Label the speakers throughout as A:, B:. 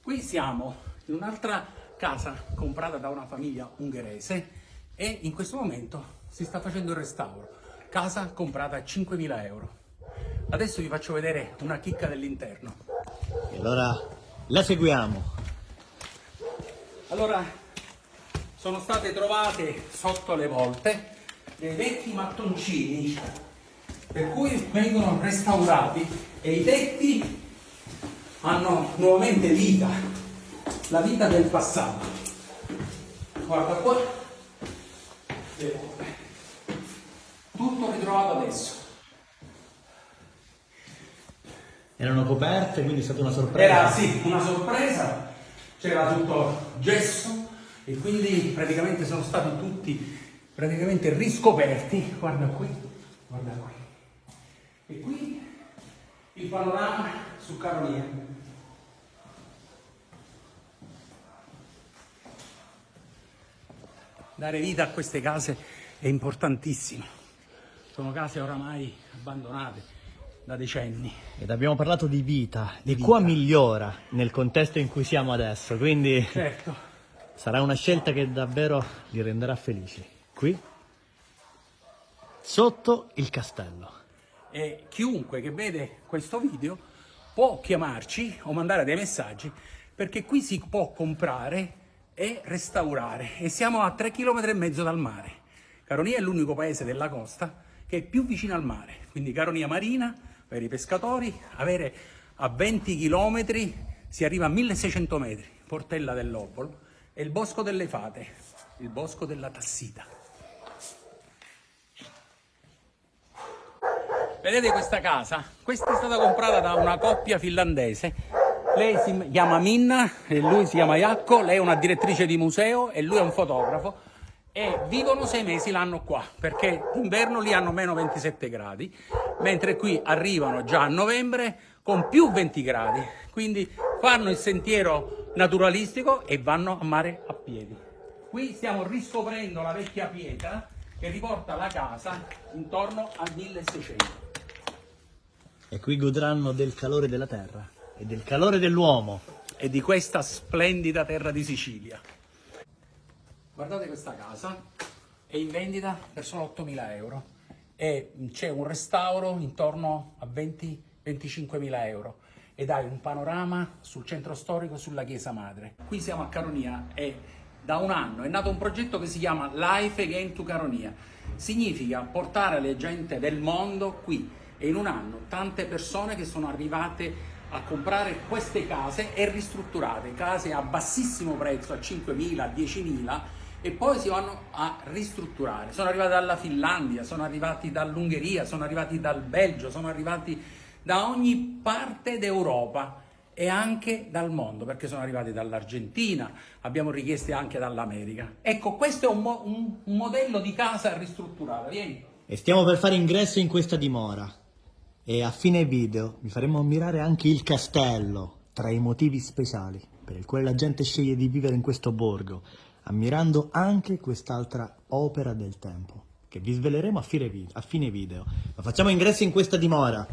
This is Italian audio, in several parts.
A: Qui siamo in un'altra casa comprata da una famiglia ungherese e in questo momento si sta facendo il restauro. Casa comprata a 5.000 euro. Adesso vi faccio vedere una chicca dell'interno.
B: E allora la seguiamo.
A: Allora, sono state trovate sotto le volte dei vecchi mattoncini per cui vengono restaurati e i tetti hanno nuovamente vita, la vita del passato. Guarda qua, tutto ritrovato adesso.
B: Erano coperte, quindi è stata una sorpresa.
A: Era sì, una sorpresa, c'era tutto gesso e quindi praticamente sono stati tutti praticamente riscoperti. Guarda qui, guarda qui. E qui il panorama su Caronia. Dare vita a queste case è importantissimo. Sono case oramai abbandonate da decenni.
B: Ed abbiamo parlato di vita, e qua migliora nel contesto in cui siamo adesso, quindi
A: Certo.
B: sarà una scelta che davvero li renderà felici. Qui, sotto il castello.
A: E chiunque che vede questo video può chiamarci o mandare dei messaggi, perché qui si può comprare e restaurare e siamo a 3,5 km dal mare. Caronia è l'unico paese della costa che è più vicino al mare, quindi Caronia Marina per i pescatori, avere a 20 km si arriva a 1600 metri, Portella dell'Obolo e il Bosco delle Fate, il Bosco della Tassita. Vedete questa casa? Questa è stata comprata da una coppia finlandese. Lei si chiama Minna e lui si chiama Jaakko. Lei è una direttrice di museo e lui è un fotografo. E vivono 6 mesi l'anno qua, perché d'inverno lì hanno meno 27 gradi, mentre qui arrivano già a novembre con più 20 gradi. Quindi fanno il sentiero naturalistico e vanno a mare a piedi. Qui stiamo riscoprendo la vecchia pietra che riporta la casa intorno al 1600.
B: E qui godranno del calore della terra e del calore dell'uomo.
A: E di questa splendida terra di Sicilia. Guardate questa casa, è in vendita per solo 8.000 euro e c'è un restauro intorno a 20-25.000 euro ed hai un panorama sul centro storico e sulla chiesa madre. Qui siamo a Caronia e da un anno è nato un progetto che si chiama Life Again to Caronia. Significa portare le gente del mondo qui e in un anno tante persone che sono arrivate a comprare queste case e ristrutturate, case a bassissimo prezzo, a 5.000, a 10.000 e poi si vanno a ristrutturare. Sono arrivati dalla Finlandia, sono arrivati dall'Ungheria, sono arrivati dal Belgio, sono arrivati da ogni parte d'Europa e anche dal mondo, perché sono arrivati dall'Argentina, abbiamo richieste anche dall'America. Ecco, questo è un modello di casa ristrutturata, vieni.
B: E stiamo per fare ingresso in questa dimora. E a fine video vi faremo ammirare anche il castello, tra i motivi speciali per il quale la gente sceglie di vivere in questo borgo, ammirando anche quest'altra opera del tempo, che vi sveleremo a fine video. Ma facciamo ingresso in questa dimora.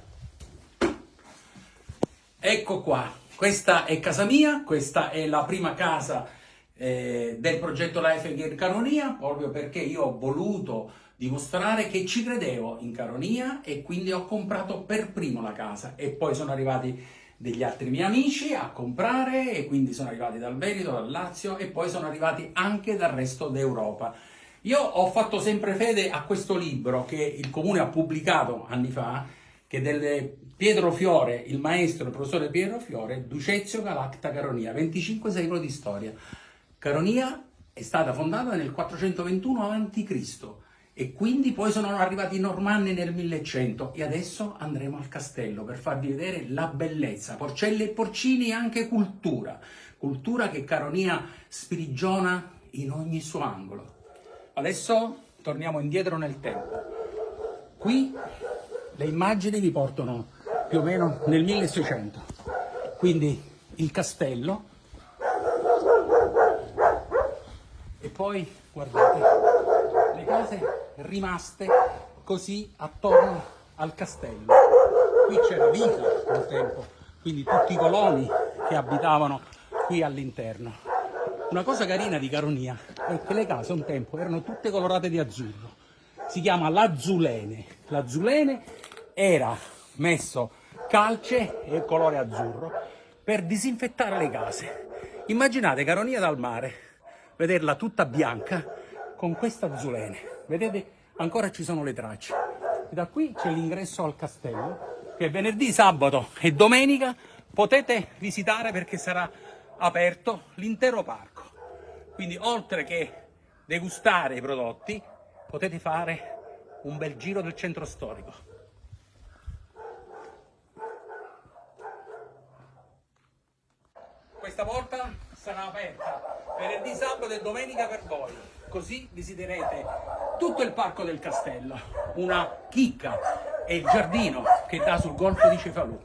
A: Ecco qua, questa è casa mia, questa è la prima casa del progetto Life Again Caronia, proprio perché io ho voluto dimostrare che ci credevo in Caronia e quindi ho comprato per primo la casa e poi sono arrivati degli altri miei amici a comprare e quindi sono arrivati dal Veneto, dal Lazio e poi sono arrivati anche dal resto d'Europa. Io ho fatto sempre fede a questo libro che il Comune ha pubblicato anni fa, che è del Pietro Fiore, il maestro, il professore Pietro Fiore, Ducezio Galacta Caronia, 25 secoli di storia. Caronia è stata fondata nel 421 a.C. e quindi poi sono arrivati i Normanni nel 1100 e adesso andremo al castello per farvi vedere la bellezza, porcelli e porcini e anche cultura che Caronia sprigiona in ogni suo angolo. Adesso torniamo indietro nel tempo. Qui le immagini vi portano più o meno nel 1600, quindi il castello e poi guardate le case rimaste così attorno al castello. Qui c'era vita un tempo, quindi tutti i coloni che abitavano qui all'interno. Una cosa carina di Caronia è che le case un tempo erano tutte colorate di azzurro. Si chiama l'azzulene. L'azzulene era messo calce e colore azzurro per disinfettare le case. Immaginate Caronia dal mare, vederla tutta bianca con questa azzulene. Vedete, ancora ci sono le tracce. E da qui c'è l'ingresso al castello, che venerdì, sabato e domenica potete visitare perché sarà aperto l'intero parco. Quindi oltre che degustare i prodotti, potete fare un bel giro del centro storico. Questa porta sarà aperta venerdì, sabato e domenica per voi, così visiterete tutto il parco del castello, una chicca e il giardino che dà sul golfo di Cefalù.